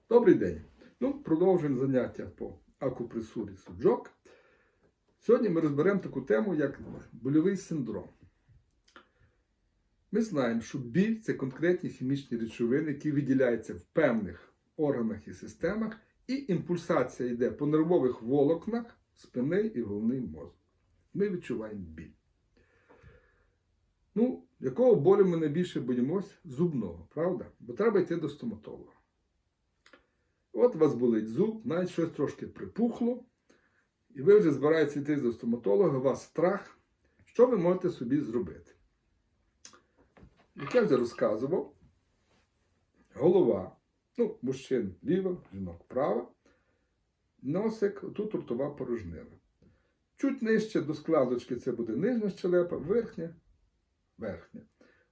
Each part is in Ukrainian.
Добрий день! Продовжуємо заняття по акупресурі суджок. Сьогодні ми розберемо таку тему, як больовий синдром. Ми знаємо, що біль – це конкретні хімічні речовини, які виділяються в певних органах і системах, і імпульсація йде по нервових волокнах спини і головний мозок. Ми відчуваємо біль. Якого болю ми найбільше боїмось? Зубного, правда? Бо треба йти до стоматолога. От у вас болить зуб, навіть щось трошки припухло, і ви вже збираєтеся йти до стоматолога, у вас страх. Що ви можете собі зробити? Як я вже розказував, голова, мужчин ліва, жінок права, носик, тут ротова порожнина. Чуть нижче до складочки це буде нижня щелепа, верхня.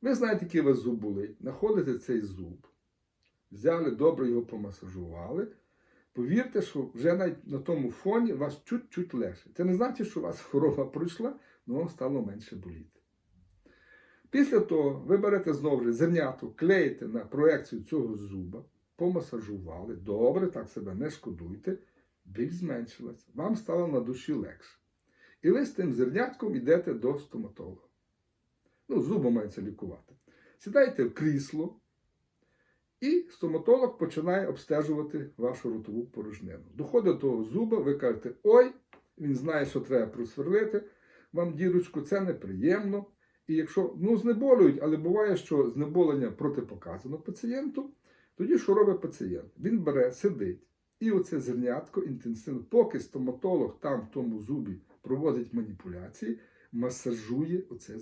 Ви знаєте, який у вас зуб болить, знаходите цей зуб, взяли, добре його помасажували. Повірте, що вже навіть на тому фоні вас чуть-чуть легше. Це не значить, що у вас хвороба пройшла, але вам стало менше боліти. Після того ви берете знову ж зерняту, клеїте на проекцію цього зуба, помасажували, добре, так себе не шкодуйте, біль зменшилась, вам стало на душі легше. І ви з тим зернятком йдете до стоматолога. Зуби мається лікувати. Сідайте в крісло, і стоматолог починає обстежувати вашу ротову порожнину. Доходить до того зуба, ви кажете, ой, він знає, що треба просверлити вам дірочку, це неприємно. І якщо, знеболюють, але буває, що знеболення протипоказано пацієнту, тоді що робить пацієнт? Він бере, сидить, і оце зернятко інтенсивно, поки стоматолог там в тому зубі проводить маніпуляції, масажує оце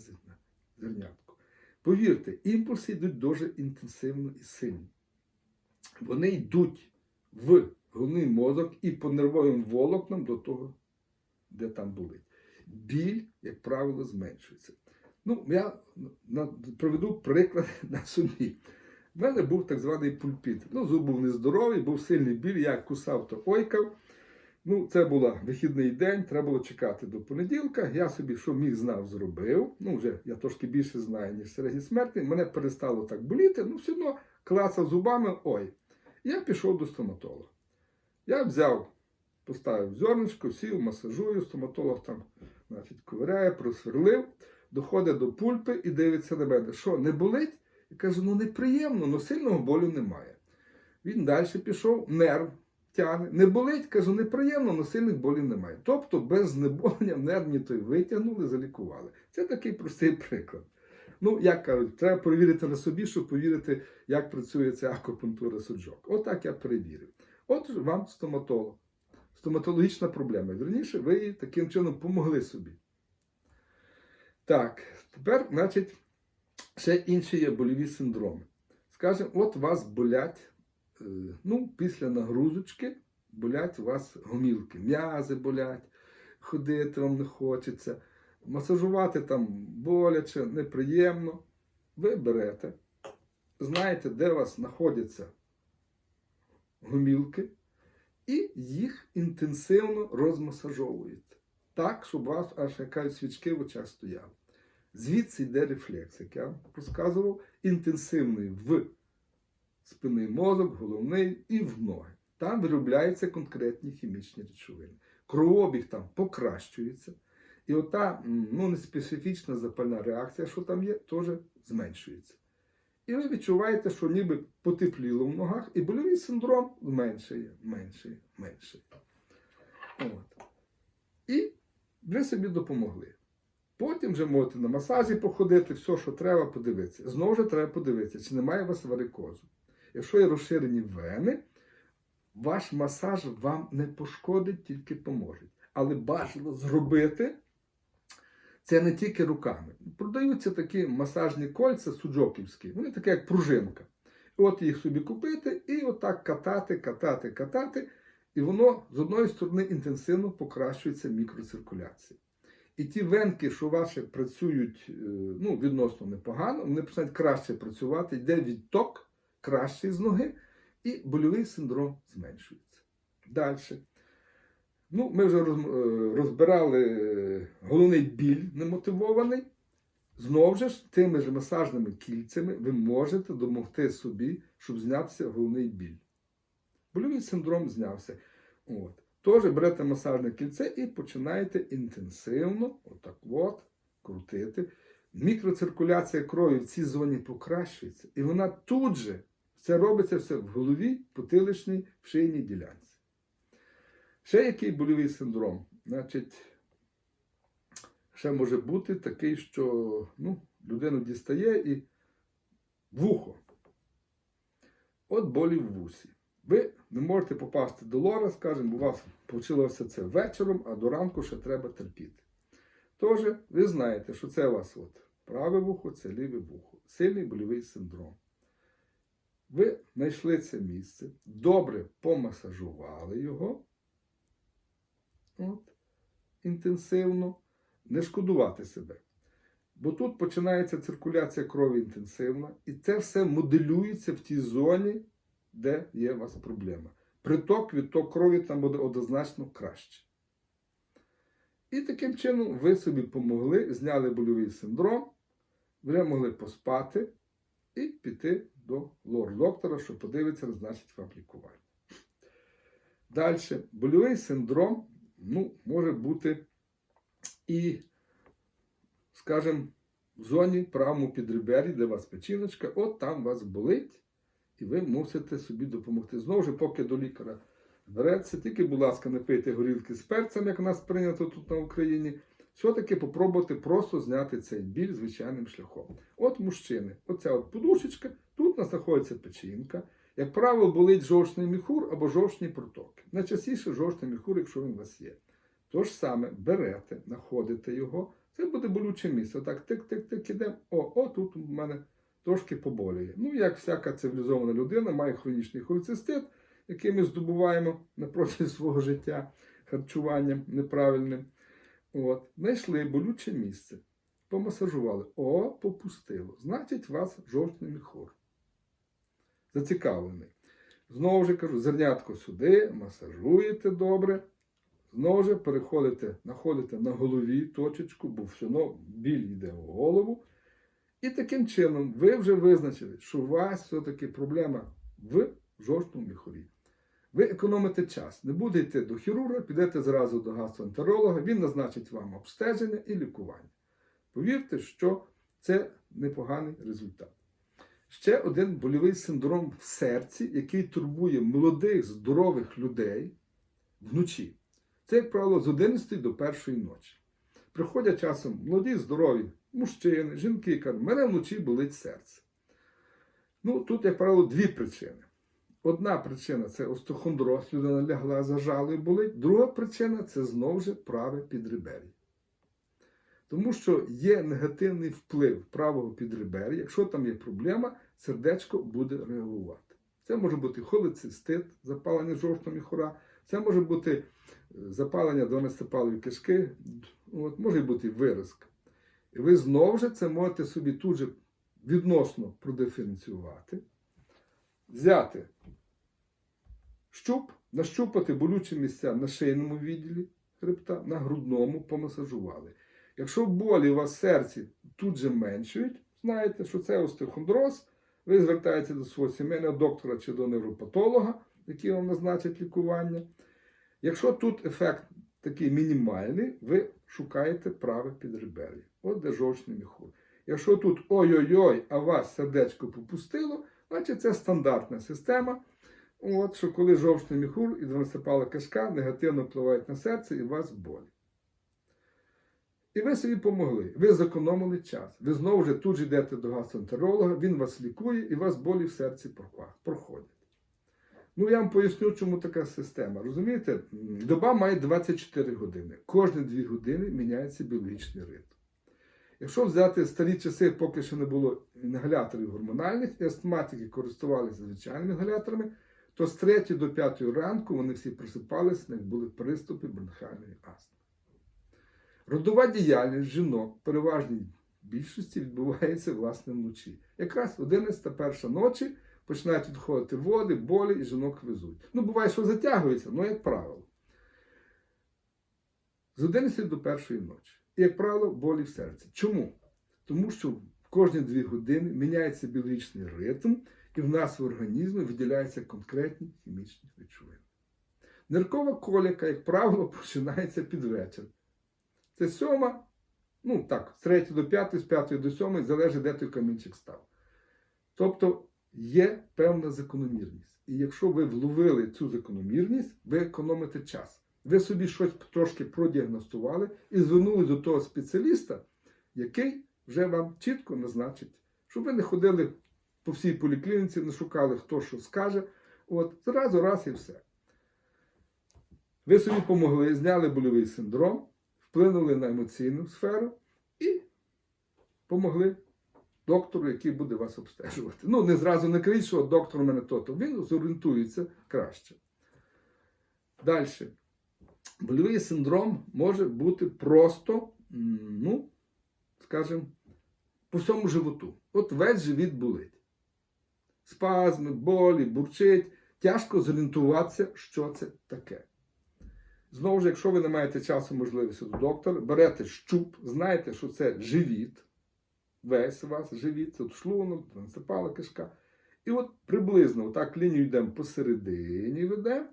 зернятко. Повірте, імпульси йдуть дуже інтенсивно і сильно. Вони йдуть в головний мозок і по нервовим волокнам до того, де там болить. Біль, як правило, зменшується. Я проведу приклад на собі. У мене був так званий пульпіт. Зуб був нездоровий, був сильний біль, я кусав, то ойкав. Це був вихідний день, треба було чекати до понеділка. Я собі, що міг, знав, зробив. Вже я трошки більше знаю, ніж середній смертний. Мене перестало так боліти, все одно клацав зубами, ой. Я пішов до стоматолога. Я взяв, поставив зерничко, сів, масажую, стоматолог там, ковиряє, просверлив, доходить до пульпи і дивиться на мене. Що, не болить? Я кажу, неприємно, але сильного болю немає. Він далі пішов, нерв тягне. Не болить, кажу, неприємно, але сильних болів немає. Тобто без знеболення нерв той витягнули, залікували. Це такий простий приклад. Як кажуть, треба перевірити на собі, щоб повірити, як працює ця акупунктура суджок. Отак я перевірив. От вам стоматолог. Стоматологічна проблема. Вірніше, ви їй таким чином помогли собі. Так, тепер, ще інші є больові синдроми. Скажемо, от вас болять, після нагрузочки болять у вас гомілки, м'язи болять, ходити вам не хочеться, масажувати там боляче, неприємно. Ви берете, знаєте, де у вас знаходяться гомілки, і їх інтенсивно розмасажовуєте. Так, щоб у вас аж якась свічки в очах стояли. Звідси йде рефлекс, як я розказував, інтенсивний в спинний мозок, головний і в ноги. Там виробляються конкретні хімічні речовини. Кровообіг там покращується. І ота неспецифічна запальна реакція, що там є, теж зменшується. І ви відчуваєте, що ніби потепліло в ногах, і больовий синдром меншає. І ви собі допомогли. Потім вже можете на масажі походити, все, що треба, подивитися. Знову ж треба подивитися, чи немає у вас варикозу. Якщо є розширені вени, ваш масаж вам не пошкодить, тільки поможе. Але бажано зробити це не тільки руками. Продаються такі масажні кольця суджоківські, вони такі як пружинка. От їх собі купити і отак катати, і воно з одної сторони інтенсивно покращується мікроциркуляція. І ті венки, що ваші працюють відносно непогано, вони починають краще працювати, йде відток кращий з ноги, і больовий синдром зменшується. Далі. Ми вже розбирали головний біль немотивований. Знову ж, тими ж масажними кільцями ви можете допомогти собі, щоб знятися головний біль. Больовий синдром знявся. От. Тож берете масажне кільце і починаєте інтенсивно, отак от, крутити. Мікроциркуляція крові в цій зоні покращується. І вона тут же, це робиться все в голові, потиличній, в шийній ділянці. Ще який больовий синдром? Значить, ще може бути такий, що людину дістає і вухо. От болі в вусі. Ви не можете попасти до лора, скажімо, у вас почалося це вечором, а до ранку ще треба терпіти. Тож, ви знаєте, що це у вас праве вухо, це ліве вухо. Сильний больовий синдром. Ви знайшли це місце, добре помасажували його, інтенсивно, не шкодувати себе. Бо тут починається циркуляція крові інтенсивна, і це все моделюється в тій зоні, де є у вас проблема. Приток, відток крові там буде однозначно краще. І таким чином ви собі помогли, зняли больовий синдром, ви могли поспати і піти до лор-доктора, що подивиться, назначить вам лікування. Далі, больовий синдром, може бути і, скажімо, в зоні правому підребер'я, де у вас печіночка, от там вас болить, і ви мусите собі допомогти. Знову ж, поки до лікаря береться, тільки, будь ласка, не пийте горілки з перцем, як у нас прийнято тут на Україні. Все-таки попробуйте просто зняти цей біль звичайним шляхом. От мужчини, оця подушечка, тут у нас знаходиться печінка. Як правило, болить жовчний міхур або жовчні протоки. Найчастіше жовчний міхур, якщо він у вас є. Тож саме берете, знаходите його, це буде болюче місце. Отак тик-тик-тик ідемо. Тут у мене трошки поболює. Як всяка цивілізована людина має хронічний холецистит, який ми здобуваємо напроти свого життя харчуванням неправильним. Знайшли болюче місце, помасажували. Попустило. Значить, у вас жовчний міхур. Зацікавлений. Знову ж кажу, зернятко сюди, масажуєте добре. Знову ж переходите, знаходите на голові точечку, бо все одно біль йде в голову. І таким чином ви вже визначили, що у вас все-таки проблема в жовчному міхурі. Ви економите час. Не будете йти до хірурга, підете зразу до гастроентеролога, він назначить вам обстеження і лікування. Повірте, що це непоганий результат. Ще один больовий синдром в серці, який турбує молодих, здорових людей вночі. Це, як правило, з 11 до 1 ночі. Приходять часом молоді, здорові мужчини, жінки, кажуть, мене вночі болить серце. Тут, як правило, дві причини. Одна причина – це остеохондроз, людина лягла, зажала і болить. Друга причина – це знову ж праве підребер'я. Тому що є негативний вплив правого підребер'я. Якщо там є проблема, сердечко буде реагувати. Це може бути холецистит, запалення жовчного міхура, це може бути запалення 12-палої кишки, може бути виразка. І ви знову ж це можете собі тут же відносно продиференціювати, взяти щуп, нащупати болючі місця на шийному відділі хребта, на грудному помасажували. Якщо болі у вас в серці тут же меншують, знаєте, що це остеохондроз, ви звертаєтеся до свого сімейного доктора чи до невропатолога, який вам назначить лікування. Якщо тут ефект такий мінімальний, ви шукаєте праве підребер'я. От де жовчний міхур. Якщо тут ой-ой-ой, а вас сердечко попустило, значить це стандартна система. Що коли жовчний міхур і 12-пала кишка негативно впливають на серце і у вас болі. І ви собі помогли. Ви зекономили час. Ви знову ж тут же йдете до гастроентеролога, він вас лікує і у вас болі в серці проходять. Я вам поясню, чому така система. Розумієте, доба має 24 години. Кожні 2 години міняється біологічний ритм. Якщо взяти старі часи, поки ще не було інгаляторів гормональних, і астматики користувалися звичайними інгаляторами, то з 3 до 5 ранку вони всі просипалися, як були приступи бронхіальної астми. Родова діяльність жінок в переважній більшості відбувається, власне, вночі. Якраз 11-1 ночі починають відходити води, болі і жінок везуть. Буває, що затягується, але як правило. З 11 до 1 ночі. І, як правило, болі в серці. Чому? Тому що в кожні 2 години міняється біологічний ритм, і в нас в організмі виділяються конкретні хімічні речовини. Ниркова коліка, як правило, починається під вечір. Це 7, ну так, з 3 до 5, з 5 до 7, залежить, де той камінчик став. Тобто є певна закономірність. І якщо ви вловили цю закономірність, ви економите час. Ви собі щось трошки продіагностували і звернули до того спеціаліста, який вже вам чітко назначить, щоб ви не ходили по всій поліклініці, не шукали, хто що скаже. От, зразу раз і все. Ви собі помогли, зняли больовий синдром, вплинули на емоційну сферу і помогли доктору, який буде вас обстежувати. Ну, не зразу не кажіть, що доктор у мене то-то. Він зорієнтується краще. Далі. Больовий синдром може бути просто, ну, скажімо, по всьому животу. От весь живіт болить. Спазми, болі, бурчить. Тяжко зорієнтуватися, що це таке. Знову ж, якщо ви не маєте часу, можливості до доктора, берете щуп, знаєте, що це живіт, весь у вас живіт, це шлунок, трансепала кишка. І от приблизно отак лінію йдемо посередині, ведемо,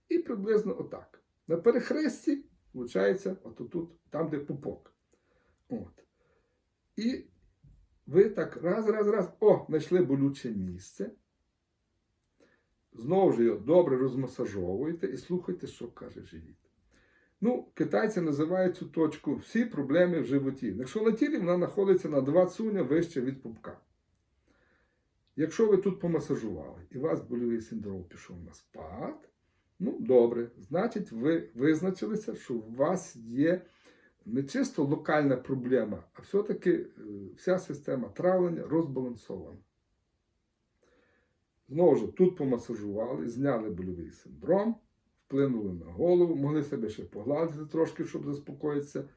і приблизно отак. На перехресті, виходить, отут, там, де пупок. От. І ви так раз, знайшли болюче місце. Знову ж його добре розмасажовуєте і слухайте, що каже живіт. Ну, китайці називають цю точку всі проблеми в животі. Якщо на тілі, вона знаходиться на 2 цуня вище від пупка. Якщо ви тут помасажували і у вас больовий синдром пішов на спад, ну, добре, значить ви визначилися, що у вас є не чисто локальна проблема, а все-таки вся система травлення розбалансована. Знову ж, тут помасажували, зняли больовий синдром, вплинули на голову, могли себе ще погладити трошки, щоб заспокоїтися.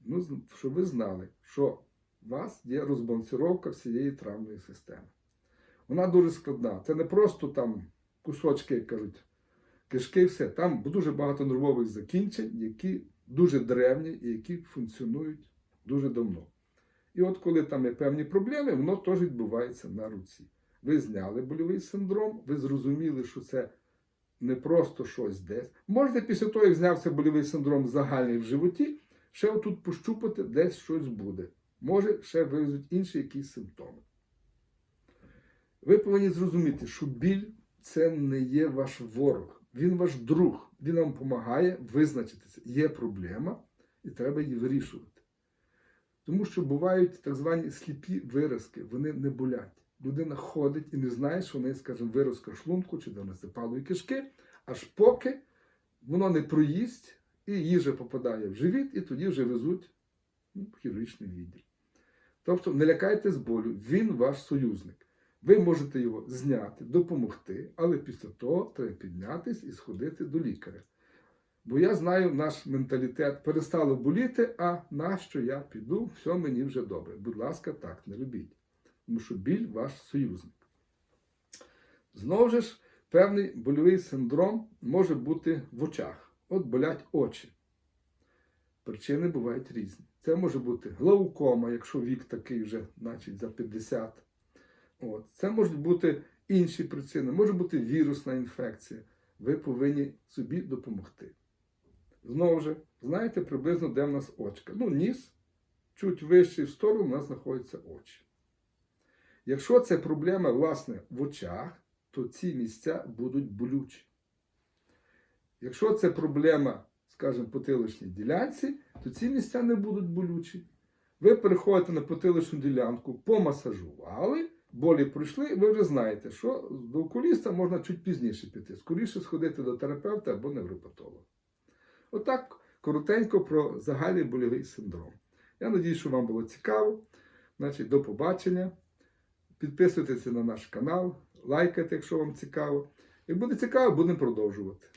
Ну, щоб ви знали, що у вас є розбалансировка всієї травної системи. Вона дуже складна. Це не просто там кусочки, як кажуть, кишки, все. Там дуже багато нервових закінчень, які дуже древні і які функціонують дуже давно. І от коли там є певні проблеми, воно теж відбувається на руці. Ви зняли больовий синдром, ви зрозуміли, що це не просто щось десь. Можете після того, як знявся больовий синдром загальний в животі, ще отут пощупати, десь щось буде. Може, ще вивезуть інші якісь симптоми. Ви повинні зрозуміти, що біль – це не є ваш ворог. Він ваш друг. Він вам допомагає визначитися. Є проблема, і треба її вирішувати. Тому що бувають так звані сліпі виразки. Вони не болять. Людина ходить і не знає, що в неї, скажімо, виразка шлунку чи донесепалої кишки, аж поки воно не проїсть, і їжа попадає в живіт, і тоді вже везуть в хірургічний відділ. Тобто не лякайтесь болю, він ваш союзник. Ви можете його зняти, допомогти, але після того треба піднятись і сходити до лікаря. Бо я знаю наш менталітет, перестало боліти, а на що я піду, все мені вже добре. Будь ласка, так, не робіть. Тому що біль ваш союзник. Знову ж, певний больовий синдром може бути в очах. От болять очі. Причини бувають різні. Це може бути глаукома, якщо вік такий вже, значить, за 50. От. Це можуть бути інші причини. Може бути вірусна інфекція. Ви повинні собі допомогти. Знову ж, знаєте приблизно, де в нас очка. Ну, ніс, чуть вище в сторону у нас знаходяться очі. Якщо це проблема, власне, в очах, то ці місця будуть болючі. Якщо це проблема, скажімо, потиличній ділянці, то ці місця не будуть болючі. Ви переходите на потиличну ділянку, помасажували, болі пройшли, ви вже знаєте, що до окуліста можна чуть пізніше піти. Скоріше сходити до терапевта або невропатолога. Отак, коротенько про загальний больовий синдром. Я сподіваюся, що вам було цікаво. Значить, до побачення. Підписуйтесь на наш канал, лайкайте, якщо вам цікаво. Як буде цікаво, будемо продовжувати.